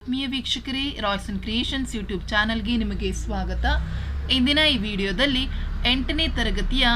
ಆತ್ಮೀಯ ವೀಕ್ಷಕರೇ, Royce and creations YouTube ಚಾನಲ್ಗೆ ನಿಮಗೆ ಸ್ವಾಗತ. ಇಂದಿನ ಈ ವಿಡಿಯೋದಲ್ಲಿ 8ನೇ ತರಗತಿಯ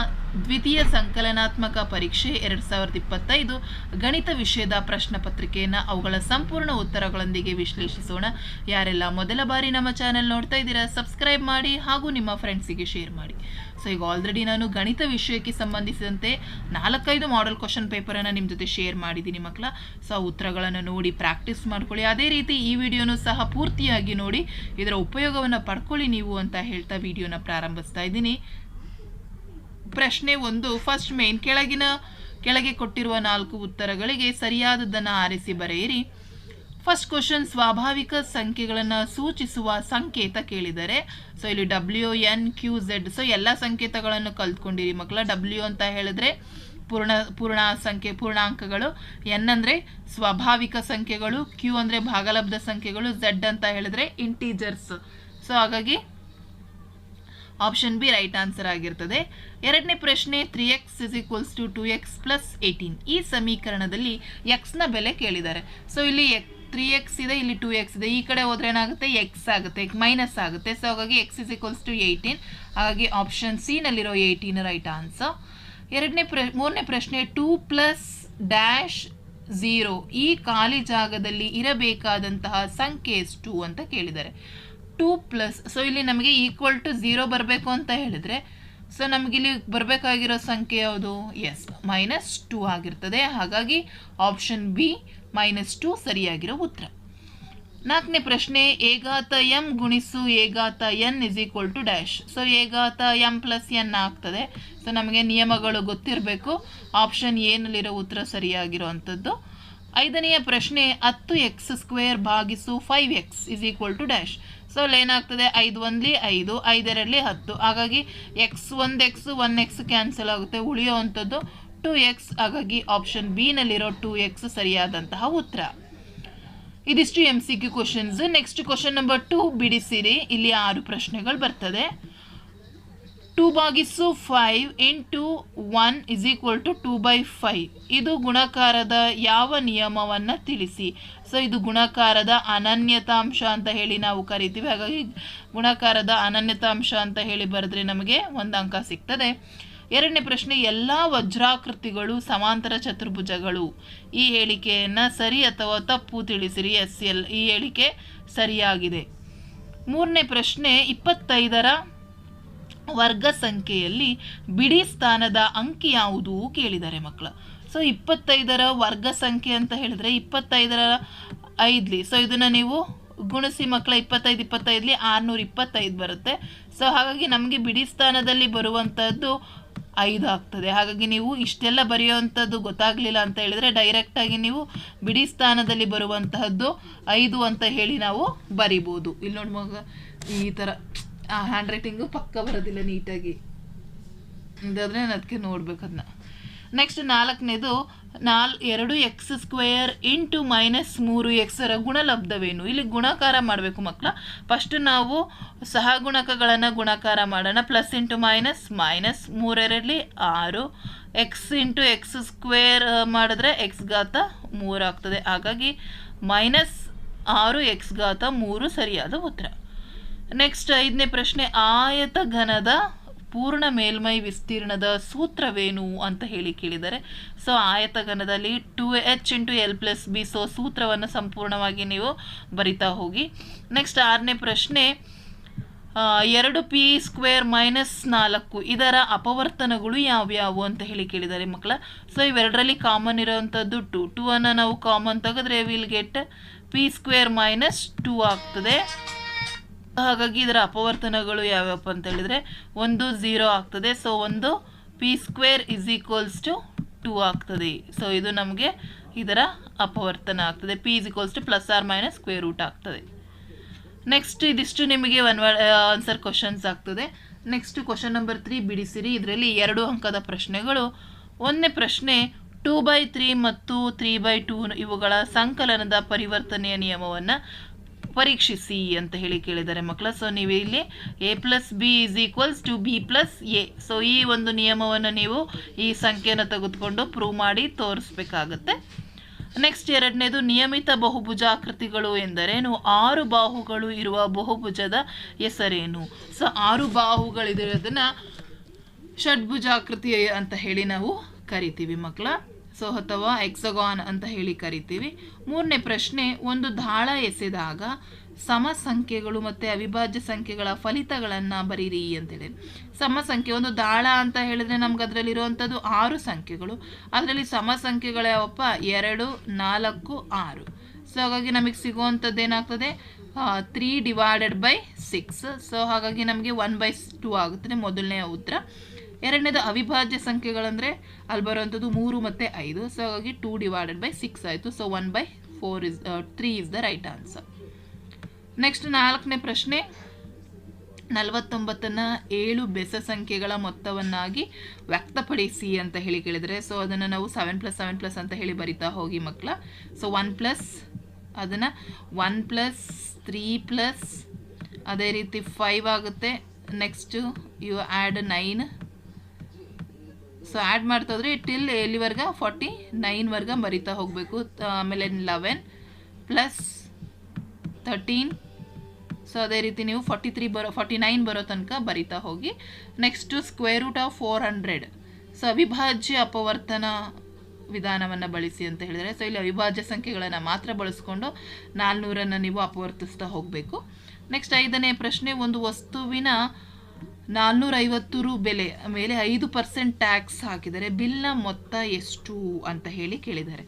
ದ್ವಿತೀಯ ಸಂಕಲನಾತ್ಮಕ ಪರೀಕ್ಷೆ 2025 ಗಣಿತ ವಿಷಯದ ಪ್ರಶ್ನೆ ಪತ್ರಿಕೆಯನ್ನು ಅವುಗಳ ಸಂಪೂರ್ಣ ಉತ್ತರಗಳೊಂದಿಗೆ ವಿಶ್ಲೇಷಿಸೋಣ. ಯಾರೆಲ್ಲ ಮೊದಲ ಬಾರಿ ನಮ್ಮ ಚಾನೆಲ್ ನೋಡ್ತಾ ಇದ್ದೀರಾ, ಸಬ್ಸ್ಕ್ರೈಬ್ ಮಾಡಿ ಹಾಗೂ ನಿಮ್ಮ ಫ್ರೆಂಡ್ಸಿಗೆ ಶೇರ್ ಮಾಡಿ. ಸೊ ಈಗ ಆಲ್ರೆಡಿ ನಾನು ಗಣಿತ ವಿಷಯಕ್ಕೆ ಸಂಬಂಧಿಸಿದಂತೆ 4-5 ಮಾಡೆಲ್ ಕ್ವಶನ್ ಪೇಪರನ್ನು ನಿಮ್ಮ ಜೊತೆ ಶೇರ್ ಮಾಡಿದ್ದೀನಿ ಮಕ್ಕಳ. ಸೊ ಆ ಉತ್ತರಗಳನ್ನು ನೋಡಿ ಪ್ರಾಕ್ಟೀಸ್ ಮಾಡ್ಕೊಳ್ಳಿ. ಅದೇ ರೀತಿ ಈ ವಿಡಿಯೋನು ಸಹ ಪೂರ್ತಿಯಾಗಿ ನೋಡಿ ಇದರ ಉಪಯೋಗವನ್ನು ಪಡ್ಕೊಳ್ಳಿ ನೀವು ಅಂತ ಹೇಳ್ತಾ ವಿಡಿಯೋನ ಪ್ರಾರಂಭಿಸ್ತಾ ಇದ್ದೀನಿ. ಪ್ರಶ್ನೆ 1, ಫಸ್ಟ್ ಮೇನ್ ಕೆಳಗೆ ಕೊಟ್ಟಿರುವ 4 ಉತ್ತರಗಳಿಗೆ ಸರಿಯಾದದ್ದನ್ನು ಆರಿಸಿ ಬರೆಯಿರಿ. ಫಸ್ಟ್ ಕ್ವಶನ್, ಸ್ವಾಭಾವಿಕ ಸಂಖ್ಯೆಗಳನ್ನು ಸೂಚಿಸುವ ಸಂಕೇತ ಕೇಳಿದರೆ. ಸೊ ಇಲ್ಲಿ WNQZ. ಸೊ ಎಲ್ಲ ಸಂಕೇತಗಳನ್ನು ಕಲ್ತ್ಕೊಂಡಿರಿ ಮಕ್ಕಳ. W ಅಂತ ಹೇಳಿದ್ರೆ ಪೂರ್ಣಾಂಕಗಳು, N ಅಂದರೆ ಸ್ವಾಭಾವಿಕ ಸಂಖ್ಯೆಗಳು, Q ಅಂದರೆ ಭಾಗಲಬ್ಧ ಸಂಖ್ಯೆಗಳು, Z ಅಂತ ಹೇಳಿದ್ರೆ ಇಂಟೀಜರ್ಸ್. ಸೊ ಹಾಗಾಗಿ ಆಪ್ಷನ್ ಬಿ ರೈಟ್ ಆನ್ಸರ್ ಆಗಿರ್ತದೆ. ಎರಡನೇ ಪ್ರಶ್ನೆ, 3x = 2x + 18. ಈ ಸಮೀಕರಣದಲ್ಲಿ x ನ ಬೆಲೆ ಕೇಳಿದ್ದಾರೆ. ಸೊ ಇಲ್ಲಿ 3x ಇದೆ, ಇಲ್ಲಿ 2x ಇದೆ. ಈ ಕಡೆ ಹೋದ್ರೆ ಏನಾಗುತ್ತೆ, x ಆಗುತ್ತೆ, ಮೈನಸ್ ಆಗುತ್ತೆ. ಸೊ ಹಾಗಾಗಿ x = 18. ಹಾಗಾಗಿ ಆಪ್ಷನ್ ಸಿ ನಲ್ಲಿರೋ 18 ರೈಟ್ ಆನ್ಸರ್. ಮೂರನೇ ಪ್ರಶ್ನೆ, 2 + -0 ಈ ಖಾಲಿ ಜಾಗದಲ್ಲಿ ಇರಬೇಕಾದಂತಹ ಸಂಖ್ಯೆ ಎಷ್ಟು ಅಂತ ಕೇಳಿದ್ದಾರೆ. 2+, ಸೊ ಇಲ್ಲಿ ನಮಗೆ =0 ಬರಬೇಕು ಅಂತ ಹೇಳಿದ್ರೆ, ಸೊ ನಮಗಿಲ್ಲಿ ಬರಬೇಕಾಗಿರೋ ಸಂಖ್ಯೆ ಯಾವುದು? ಎಸ್, -2 ಆಗಿರ್ತದೆ. ಹಾಗಾಗಿ ಆಪ್ಷನ್ ಬಿ -2 ಸರಿಯಾಗಿರೋ ಉತ್ತರ. ನಾಲ್ಕನೇ ಪ್ರಶ್ನೆ, a⁻m × a⁻n = so a⁻m + n ಆಗ್ತದೆ. ಸೊ ನಮಗೆ ನಿಯಮಗಳು ಗೊತ್ತಿರಬೇಕು. ಆಪ್ಷನ್ ಎ ನಲ್ಲಿರೋ ಉತ್ತರ ಸರಿಯಾಗಿರೋ ಅಂಥದ್ದು. ಐದನೆಯ ಪ್ರಶ್ನೆ, 10x² / 5x = ಸೊ ಅಲ್ಲಿ ಏನಾಗ್ತದೆ, 5 1 5, 5 2 10. ಹಾಗಾಗಿ x 1x ಕ್ಯಾನ್ಸಲ್ ಆಗುತ್ತೆ, ಉಳಿಯುವಂಥದ್ದು 2x. ಹಾಗಾಗಿ ಆಪ್ಷನ್ ಬಿ ನಲ್ಲಿರೋ 2x ಸರಿಯಾದಂತಹ ಉತ್ತರ. ಇದಿಷ್ಟು MCQ questions. Next question number 2 ಬಿಡಿಸಿರಿ. ಇಲ್ಲಿ 6 ಪ್ರಶ್ನೆಗಳು ಬರ್ತದೆ. 2/5 × 1 = 2/5. ಇದು ಗುಣಾಕಾರದ ಯಾವ ನಿಯಮವನ್ನು ತಿಳಿಸಿ. ಸೊ ಇದು ಗುಣಾಕಾರದ ಅನನ್ಯತಾಂಶ ಅಂತ ಹೇಳಿ ನಾವು ಕರಿತೀವಿ. ಹಾಗಾಗಿ ಗುಣಾಕಾರದ ಅನನ್ಯತಾಂಶ ಅಂತ ಹೇಳಿ ಬರೆದ್ರೆ ನಮಗೆ 1 ಅಂಕ ಸಿಗ್ತದೆ. ಎರಡನೇ ಪ್ರಶ್ನೆ, ಎಲ್ಲ ವಜ್ರಾಕೃತಿಗಳು ಸಮಾಂತರ ಚತುರ್ಭುಜಗಳು. ಈ ಹೇಳಿಕೆಯನ್ನು ಸರಿ ಅಥವಾ ತಪ್ಪು ತಿಳಿಸಿರಿ. SL ಈ ಹೇಳಿಕೆ ಸರಿಯಾಗಿದೆ. ಮೂರನೇ ಪ್ರಶ್ನೆ, 25ರ ವರ್ಗ ಸಂಖ್ಯೆಯಲ್ಲಿ ಬಿಡಿ ಸ್ಥಾನದ ಅಂಕಿ ಯಾವುದು ಕೇಳಿದ್ದಾರೆ ಮಕ್ಕಳು. ಸೊ 25ರ ವರ್ಗ ಸಂಖ್ಯೆ ಅಂತ ಹೇಳಿದ್ರೆ 25ರ 5. ಸೊ ಇದನ್ನು ನೀವು ಗುಣಿಸಿ ಮಕ್ಕಳ. 25 25 625 ಬರುತ್ತೆ. ಸೊ ಹಾಗಾಗಿ ನಮಗೆ ಬಿಡಿ ಸ್ಥಾನದಲ್ಲಿ ಬರುವಂಥದ್ದು 5 ಆಗ್ತದೆ. ಹಾಗಾಗಿ ನೀವು ಇಷ್ಟೆಲ್ಲ ಬರೆಯುವಂಥದ್ದು ಗೊತ್ತಾಗಲಿಲ್ಲ ಅಂತ ಹೇಳಿದರೆ ಡೈರೆಕ್ಟಾಗಿ ನೀವು ಬಿಡಿ ಸ್ಥಾನದಲ್ಲಿ ಬರುವಂತಹದ್ದು 5 ಅಂತ ಹೇಳಿ ನಾವು ಬರಿಬೋದು. ಇಲ್ಲಿ ನೋಡಿ ಮಗ, ಈ ಥರ ಹ್ಯಾಂಡ್ ರೈಟಿಂಗು ಪಕ್ಕ ಬರೋದಿಲ್ಲ ನೀಟಾಗಿ, ಇದಾದರೆ ನಾನು ಅದಕ್ಕೆ ನೋಡ್ಬೇಕು ಅದನ್ನ. ನೆಕ್ಸ್ಟ್ ನಾಲ್ಕನೇದು, 2x² × -3x ಗುಣಲಬ್ಧವೇನು. ಇಲ್ಲಿ ಗುಣಾಕಾರ ಮಾಡಬೇಕು ಮಕ್ಕಳ. ಫಸ್ಟ್ ನಾವು ಸಹಗುಣಕಗಳನ್ನು ಗುಣಾಕಾರ ಮಾಡೋಣ. +× -, -3 6, x × x² ಮಾಡಿದ್ರೆ x⁻3 ಆಗ್ತದೆ. ಹಾಗಾಗಿ -6x⁻3 ಸರಿಯಾದ ಉತ್ತರ. ನೆಕ್ಸ್ಟ್ ಐದನೇ ಪ್ರಶ್ನೆ, ಆಯತಘನದ ಪೂರ್ಣ ಮೇಲ್ಮೈ ವಿಸ್ತೀರ್ಣದ ಸೂತ್ರವೇನು ಅಂತ ಹೇಳಿ ಕೇಳಿದ್ದಾರೆ. ಸೊ ಆಯತಘನದಲ್ಲಿ 2h × l + b. ಸೊ ಸೂತ್ರವನ್ನು ಸಂಪೂರ್ಣವಾಗಿ ನೀವು ಬರಿತಾ ಹೋಗಿ. ನೆಕ್ಸ್ಟ್ ಆರನೇ ಪ್ರಶ್ನೆ, 2p² - 4 ಇದರ ಅಪವರ್ತನಗಳು ಯಾವ್ಯಾವು ಅಂತ ಹೇಳಿ ಕೇಳಿದ್ದಾರೆ ಮಕ್ಕಳ. ಸೊ ಇವೆರಡರಲ್ಲಿ ಕಾಮನ್ ಇರೋವಂಥದ್ದು 2 ಅನ್ನು ನಾವು ಕಾಮನ್ ತೆಗೆದ್ರೆ ವಿಲ್ ಗೆಟ್ p² - 2 ಆಗ್ತದೆ. ಹಾಗಾಗಿ ಇದರ ಅಪವರ್ತನಗಳು ಯಾವ್ಯಾವ ಅಂತ ಹೇಳಿದರೆ 1 0 ಆಗ್ತದೆ. ಸೊ 1 p² = 2 ಆಗ್ತದೆ. ಸೊ ಇದು ನಮಗೆ ಇದರ ಅಪವರ್ತನ ಆಗ್ತದೆ. p ± √ ಆಗ್ತದೆ. ನೆಕ್ಸ್ಟ್ ಇದಿಷ್ಟು ನಿಮಗೆ ಆನ್ಸರ್ ಕ್ವಶನ್ಸ್ ಆಗ್ತದೆ. Next question number 3 ಬಿಡಿಸಿರಿ. ಇದರಲ್ಲಿ 2 ಅಂಕದ ಪ್ರಶ್ನೆಗಳು. ಒಂದನೇ ಪ್ರಶ್ನೆ, 2/3 ಮತ್ತು 3/2 ಇವುಗಳ ಸಂಕಲನದ ಪರಿವರ್ತನೆಯ ನಿಯಮವನ್ನು ಪರೀಕ್ಷಿಸಿ ಅಂತ ಹೇಳಿ ಕೇಳಿದ್ದಾರೆ ಮಕ್ಕಳ. ಸೊ ನೀವು ಇಲ್ಲಿ a + b = b + a. So ಈ ಒಂದು ನಿಯಮವನ್ನು ನೀವು ಈ ಸಂಖ್ಯೆಯನ್ನು ತೆಗೆದುಕೊಂಡು ಪ್ರೂವ್ ಮಾಡಿ ತೋರಿಸ್ಬೇಕಾಗತ್ತೆ. ನೆಕ್ಸ್ಟ್ ಎರಡನೇದು ನಿಯಮಿತ ಬಹುಭುಜಾಕೃತಿಗಳು ಎಂದರೇನು? 6 ಬಾಹುಗಳು ಇರುವ ಬಹುಭುಜದ ಹೆಸರೇನು? ಸೊ 6 ಬಾಹುಗಳಿರೋದನ್ನ ಷಡ್ಭುಜಾಕೃತಿ ಅಂತ ಹೇಳಿ ನಾವು ಕರಿತೀವಿ ಮಕ್ಕಳ. ಸೊ ಅಥವಾ ಎಕ್ಸಗಾನ್ ಅಂತ ಹೇಳಿ ಕರಿತೀವಿ. ಮೂರನೇ ಪ್ರಶ್ನೆ, ಒಂದು ದಾಳ ಎಸೆದಾಗ ಸಮ ಸಂಖ್ಯೆಗಳು ಮತ್ತು ಅವಿಭಾಜ್ಯ ಸಂಖ್ಯೆಗಳ ಫಲಿತಗಳನ್ನು ಬರೀರಿ ಅಂತೇಳಿ. ಸಮ ಸಂಖ್ಯೆ, ಒಂದು ದಾಳ ಅಂತ ಹೇಳಿದ್ರೆ ನಮ್ಗೆ ಅದರಲ್ಲಿರುವಂಥದ್ದು 6 ಸಂಖ್ಯೆಗಳು. ಅದರಲ್ಲಿ ಸಮ ಸಂಖ್ಯೆಗಳು ಯಾವಪ್ಪ? 2, 4, 6. ಸೊ ಹಾಗಾಗಿ ನಮಗೆ ಸಿಗುವಂಥದ್ದು ಏನಾಗ್ತದೆ? 3/6. ಸೊ ಹಾಗಾಗಿ ನಮಗೆ 1/2 ಆಗುತ್ತದೆ ಮೊದಲನೇ ಉತ್ತರ. ಎರಡನೇದು ಅವಿಭಾಜ್ಯ ಸಂಖ್ಯೆಗಳಂದರೆ ಅಲ್ಲಿ ಬರುವಂಥದ್ದು 3 ಮತ್ತು 5. ಸೊ ಹಾಗಾಗಿ 2/6 ಆಯಿತು. So 1/4 3 is the right answer. Next 4ನೇ ಪ್ರಶ್ನೆ, 49ನ್ನ 7 ಬೆಸ ಸಂಖ್ಯೆಗಳ ಮೊತ್ತವನ್ನಾಗಿ ವ್ಯಕ್ತಪಡಿಸಿ ಅಂತ ಹೇಳಿ ಕೇಳಿದರೆ, ಸೊ ಅದನ್ನು ನಾವು 7+7+ ಅಂತ ಹೇಳಿ ಬರಿತಾ ಹೋಗಿ ಮಕ್ಕಳ. ಸೊ 1+ ಅದನ್ನು 1+3+ ಅದೇ ರೀತಿ 5 ಆಗುತ್ತೆ. Next you add 9. So add ಮಾಡ್ತಾ ಹೋದರೆ ಟಿಲ್ ಎಲ್ಲಿವರೆಗೆ 49 ಬರಿತಾ ಹೋಗಬೇಕು. ಆಮೇಲೆ 11 + 13. ಸೊ ಅದೇ ರೀತಿ ನೀವು 49 ಬರೋ ತನಕ ಬರಿತಾ ಹೋಗಿ. ನೆಕ್ಸ್ಟು √400. ಸೊ ಅವಿಭಾಜ್ಯ ಅಪವರ್ತನ ವಿಧಾನವನ್ನು ಬಳಸಿ ಅಂತ ಹೇಳಿದರೆ, ಸೊ ಇಲ್ಲಿ ಅವಿಭಾಜ್ಯ ಸಂಖ್ಯೆಗಳನ್ನು ಮಾತ್ರ ಬಳಸ್ಕೊಂಡು 400 ನೀವು ಅಪವರ್ತಿಸ್ತಾ ಹೋಗಬೇಕು. ನೆಕ್ಸ್ಟ್ 5ನೇ ಪ್ರಶ್ನೆ, ಒಂದು ವಸ್ತುವಿನ 450 ರು ಬೆಲೆ ಮೇಲೆ 5% ಟ್ಯಾಕ್ಸ್ ಹಾಕಿದರೆ ಬಿಲ್ನ ಮೊತ್ತ ಎಷ್ಟು ಅಂತ ಹೇಳಿ ಕೇಳಿದ್ದಾರೆ.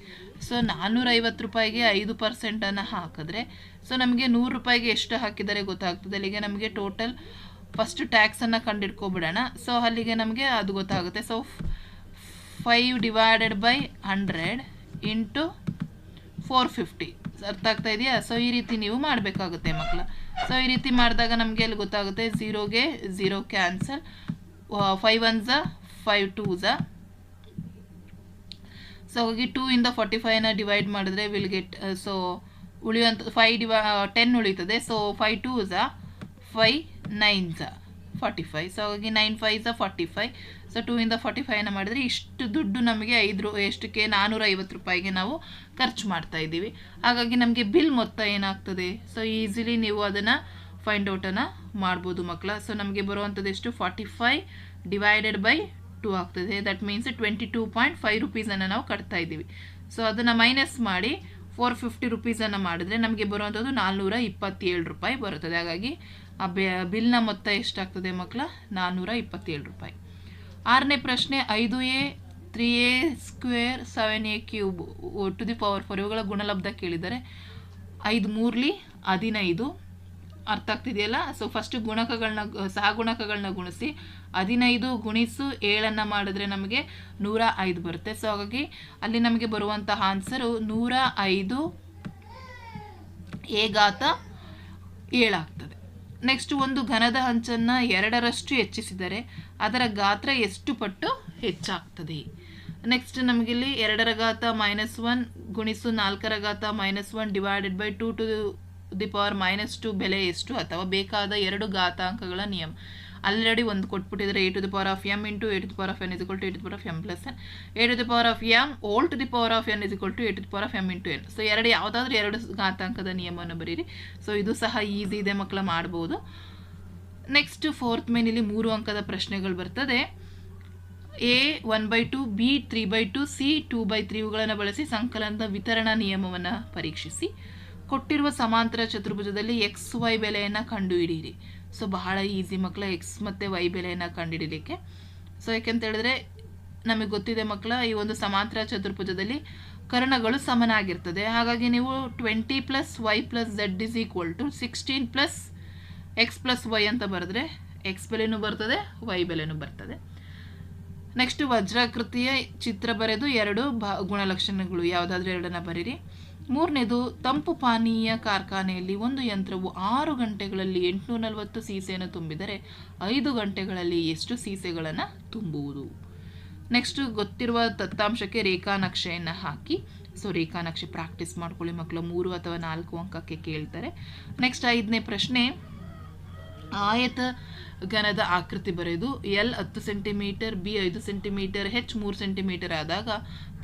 ಸೊ 450 ರೂಪಾಯಿಗೆ 5% ಹಾಕಿದ್ರೆ ಸೊ ನಮಗೆ 100 ರೂಪಾಯಿಗೆ ಎಷ್ಟು ಹಾಕಿದರೆ ಗೊತ್ತಾಗ್ತದೆ. ಅಲ್ಲಿಗೆ ನಮಗೆ ಟೋಟಲ್ ಫಸ್ಟ್ ಟ್ಯಾಕ್ಸನ್ನು ಕಂಡಿಡ್ಕೊಬಿಡೋಣ. ಸೊ ಅಲ್ಲಿಗೆ ನಮಗೆ ಅದು ಗೊತ್ತಾಗುತ್ತೆ. ಸೊ 5/100 × 450. ಅರ್ಥ ಆಗ್ತಾ ಇದೆಯಾ? ಸೊ ಈ ರೀತಿ ನೀವು ಮಾಡಬೇಕಾಗುತ್ತೆ ಮಕ್ಕಳ. ಸೊ ಈ ರೀತಿ ಮಾಡಿದಾಗ ನಮಗೆ ಅಲ್ಲಿ ಗೊತ್ತಾಗುತ್ತೆ 0ಗೆ 0 ಕ್ಯಾನ್ಸಲ್, 5 1s 5 2s. ಸೊ ಹೋಗಿ 2 ಇಂದ 45ನ ಡಿವೈಡ್ ಮಾಡಿದ್ರೆ ವಿಲ್ ಗೆಟ್, ಸೊ ಉಳಿಯುವಂಥ 10 ಉಳಿತದೆ. So 5 2s 5 9s 45. ಸೊ ಹಾಗಾಗಿ 9 5s 45. ಸೊ 2 ಇಂದ 45ನ ಮಾಡಿದರೆ ಇಷ್ಟು ದುಡ್ಡು ನಮಗೆ ಎಷ್ಟಕ್ಕೆ 450 ರೂಪಾಯಿಗೆ ನಾವು ಖರ್ಚು ಮಾಡ್ತಾ ಇದ್ದೀವಿ. ಹಾಗಾಗಿ ನಮಗೆ ಬಿಲ್ ಮೊತ್ತ ಏನಾಗ್ತದೆ? ಸೊ ಈಸಿಲಿ ನೀವು ಅದನ್ನು ಫೈಂಡ್ ಔಟನ್ನು ಮಾಡ್ಬೋದು ಮಕ್ಕಳ. ಸೊ ನಮಗೆ ಬರುವಂಥದ್ದು ಎಷ್ಟು? 45/2 ಆಗ್ತದೆ. ದಟ್ ಮೀನ್ಸ್ 22.5 ರುಪೀಸನ್ನು ನಾವು ಕಟ್ತಾ ಇದ್ದೀವಿ. ಸೊ ಅದನ್ನು ಮೈನಸ್ ಮಾಡಿ 450 ರುಪೀಸನ್ನು ಮಾಡಿದ್ರೆ ನಮಗೆ ಬರುವಂಥದ್ದು 427 ರೂಪಾಯಿ ಬರುತ್ತದೆ. ಹಾಗಾಗಿ ಆ ಬಿಲ್ನ ಮೊತ್ತ ಎಷ್ಟಾಗ್ತದೆ ಮಕ್ಕಳ? 427 ರೂಪಾಯಿ. 6ನೇ ಪ್ರಶ್ನೆ, 5a 3a² 7a³ to the power 4 ಇವುಗಳ ಗುಣಲಬ್ಧ ಕೇಳಿದರೆ 5 3 15. ಅರ್ಥ ಆಗ್ತಿದೆಯಲ್ಲ? ಸೊ ಫಸ್ಟ್ ಸಹಗುಣಕಗಳನ್ನ ಗುಣಿಸಿ 15 ಗುಣಿಸು 7 ಮಾಡಿದ್ರೆ ನಮಗೆ 105 ಬರುತ್ತೆ. ಸೊ ಹಾಗಾಗಿ ಅಲ್ಲಿ ನಮಗೆ ಬರುವಂತಹ ಆನ್ಸರು 105 a⁻7 ಆಗ್ತದೆ. ನೆಕ್ಸ್ಟ್, ಒಂದು ಘನದ ಅಂಚನ್ನು 2ರಷ್ಟು ಹೆಚ್ಚಿಸಿದರೆ ಅದರ ಗಾತ್ರ ಎಷ್ಟು ಪಟ್ಟು ಹೆಚ್ಚಾಗ್ತದೆ? ನೆಕ್ಸ್ಟ್ ನಮಗಿಲ್ಲಿ 2⁻⁻1 ಗುಣಿಸು 4⁻⁻1 divided by 2 to the power -2 ಬೆಲೆ ಎಷ್ಟು? ಅಥವಾ ಬೇಕಾದ 2 ಘಾತಾಂಕಗಳ ನಿಯಮ. ಆಲ್ರೆಡಿ ಒಂದು ಕೊಟ್ಬಿಟ್ಟಿದ್ರೆ a⁻m × a⁻n = a⁻m + n, a⁻m all to the power of n = a⁻m × n. So ಯಾವುದಾದ್ರೂ 2 ಘಾತಾಂಕದ ನಿಯಮವನ್ನು ಬರೀರಿ. ಸೊ ಇದು ಸಹ ಈಸಿ ಇದೆ ಮಕ್ಕಳ, ಮಾಡ್ಬೋದು. ನೆಕ್ಸ್ಟ್ 4th ಮೇನಲ್ಲಿ 3 ಅಂಕದ ಪ್ರಶ್ನೆಗಳು ಬರ್ತದೆ. a 1/2, b 3/2, c 2/3 ಇವುಗಳನ್ನು ಬಳಸಿ ಸಂಕಲನದ ವಿತರಣಾ ನಿಯಮವನ್ನು ಪರೀಕ್ಷಿಸಿ. ಕೊಟ್ಟಿರುವ ಸಮಾಂತರ ಚತುರ್ಭುಜದಲ್ಲಿ XY ಬೆಲೆಯನ್ನು ಕಂಡುಹಿಡಿಯಿರಿ. ಸೊ ಬಹಳ ಈಸಿ ಮಕ್ಕಳ, ಎಕ್ಸ್ ಮತ್ತು ವೈ ಬೆಲೆಯನ್ನು ಕಂಡುಹಿಡಿಯಲಿಕ್ಕೆ. ಸೊ ಯಾಕೆಂತ ಹೇಳಿದ್ರೆ ನಮಗೆ ಗೊತ್ತಿದೆ ಮಕ್ಕಳ, ಈ ಒಂದು ಸಮಾಂತರ ಚತುರ್ಭುಜದಲ್ಲಿ ಕರ್ಣಗಳು ಸಮನಾಗಿರ್ತದೆ. ಹಾಗಾಗಿ ನೀವು 20 + y + z = 16 + x + y ಅಂತ ಬರೆದ್ರೆ x ಬೆಲೆನೂ ಬರ್ತದೆ, y ಬೆಲೆನೂ ಬರ್ತದೆ. ನೆಕ್ಸ್ಟ್, ವಜ್ರಾಕೃತಿಯ ಚಿತ್ರ ಬರೆದು 2 ಗುಣಲಕ್ಷಣಗಳು ಯಾವುದಾದ್ರೂ 2ನ್ನ ಬರೀರಿ. 3ನೇದು, ತಂಪು ಪಾನೀಯ ಕಾರ್ಖಾನೆಯಲ್ಲಿ ಒಂದು ಯಂತ್ರವು 6 ಗಂಟೆಗಳಲ್ಲಿ 840 ಸೀಸೆಯನ್ನು ತುಂಬಿದರೆ 5 ಗಂಟೆಗಳಲ್ಲಿ ಎಷ್ಟು ಸೀಸೆಗಳನ್ನು ತುಂಬುವುದು? ನೆಕ್ಸ್ಟ್, ಗೊತ್ತಿರುವ ದತ್ತಾಂಶಕ್ಕೆ ರೇಖಾನಕ್ಷೆಯನ್ನು ಹಾಕಿ. ಸೊ ರೇಖಾನಕ್ಷೆ ಪ್ರಾಕ್ಟೀಸ್ ಮಾಡ್ಕೊಳ್ಳಿ ಮಕ್ಕಳು, 3 ಅಥವಾ 4 ಅಂಕಕ್ಕೆ ಕೇಳ್ತಾರೆ. ನೆಕ್ಸ್ಟ್ 5ನೇ ಪ್ರಶ್ನೆ, ಆಯತ ಘನದ ಆಕೃತಿ ಬರೆದು L 10 centimetre, B 5 centimetre, H 3 centimetre ಆದಾಗ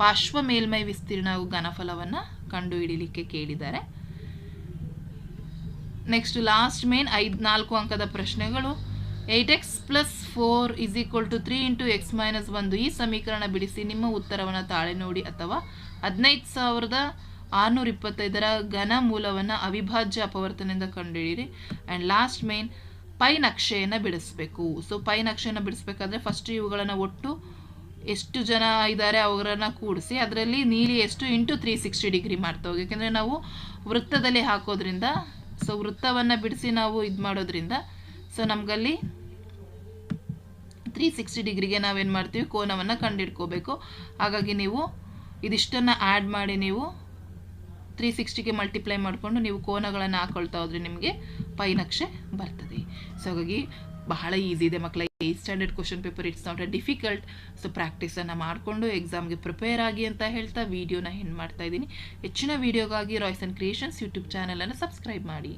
ಪಾರ್ಶ್ವ ಮೇಲ್ಮೈ ವಿಸ್ತೀರ್ಣ ಹಾಗೂ ಘನಫಲವನ್ನು ಕಂಡುಹಿಡಿಯಲಿಕ್ಕೆ ಕೇಳಿದ್ದಾರೆ. ನೆಕ್ಸ್ಟ್ ಲಾಸ್ಟ್ ಮೇನ್ 4 ಅಂಕದ ಪ್ರಶ್ನೆಗಳು. 8x + 4 = 3 × x - 1 ಈ ಸಮೀಕರಣ ಬಿಡಿಸಿ ನಿಮ್ಮ ಉತ್ತರವನ್ನು ತಾಳೆ ನೋಡಿ, ಅಥವಾ 15,625ರ ಘನ ಮೂಲವನ್ನು ಅವಿಭಾಜ್ಯ ಅಪವರ್ತನದಿಂದ ಕಂಡುಹಿಡಿಯಿರಿ. ಆ್ಯಂಡ್ ಲಾಸ್ಟ್ ಮೇನ್ ಪೈ ನಕ್ಷೆಯನ್ನು ಬಿಡಿಸ್ಬೇಕು. ಸೊ ಪೈ ನಕ್ಷೆಯನ್ನು ಬಿಡಿಸ್ಬೇಕಾದ್ರೆ ಫಸ್ಟ್ ಇವುಗಳನ್ನು ಒಟ್ಟು ಎಷ್ಟು ಜನ ಇದ್ದಾರೆ ಅವರನ್ನು ಕೂಡಿಸಿ ಅದರಲ್ಲಿ ನೀಲಿ ಎಷ್ಟು ಇಂಟು 360 ಡಿಗ್ರಿ ಮಾಡ್ತಾ ಹೋಗಿ, ಯಾಕೆಂದರೆ ನಾವು ವೃತ್ತದಲ್ಲಿ ಹಾಕೋದ್ರಿಂದ, ಸೊ ವೃತ್ತವನ್ನು ಬಿಡಿಸಿ ನಾವು ಇದು ಮಾಡೋದ್ರಿಂದ ಸೊ ನಮಗಲ್ಲಿ 360 ಡಿಗ್ರಿಗೆ ನಾವೇನು ಮಾಡ್ತೀವಿ, ಕೋನವನ್ನು ಕಂಡುಹಿಡ್ಕೋಬೇಕು. ಹಾಗಾಗಿ ನೀವು ಇದಿಷ್ಟನ್ನು ಆ್ಯಡ್ ಮಾಡಿ ನೀವು 360ಗೆ ಮಲ್ಟಿಪ್ಲೈ ಮಾಡಿಕೊಂಡು ನೀವು ಕೋನಗಳನ್ನು ಹಾಕೊಳ್ತಾ ಹೋದರೆ ನಿಮಗೆ ಪೈ ನಕ್ಷೆ ಬರ್ತದೆ. ಸೊ ಹಾಗಾಗಿ ಬಹಳ ಈಸಿ ಇದೆ ಮಕ್ಕಳ 8th standard question paper. It's not a difficult. So ಪ್ರಾಕ್ಟೀಸನ್ನು ಮಾಡಿಕೊಂಡು ಎಕ್ಸಾಮ್ಗೆ ಪ್ರಿಪೇರ್ ಆಗಿ ಅಂತ ಹೇಳ್ತಾ ವಿಡಿಯೋನ ಎಂಡ್ ಮಾಡ್ತಾ ಇದ್ದೀನಿ. ಹೆಚ್ಚಿನ ವಿಡಿಯೋಗಾಗಿ ರಾಯ್ಸನ್ ಕ್ರಿಯೇಷನ್ಸ್ ಯೂಟ್ಯೂಬ್ ಚಾನಲನ್ನು ಸಬ್ಸ್ಕ್ರೈಬ್ ಮಾಡಿ.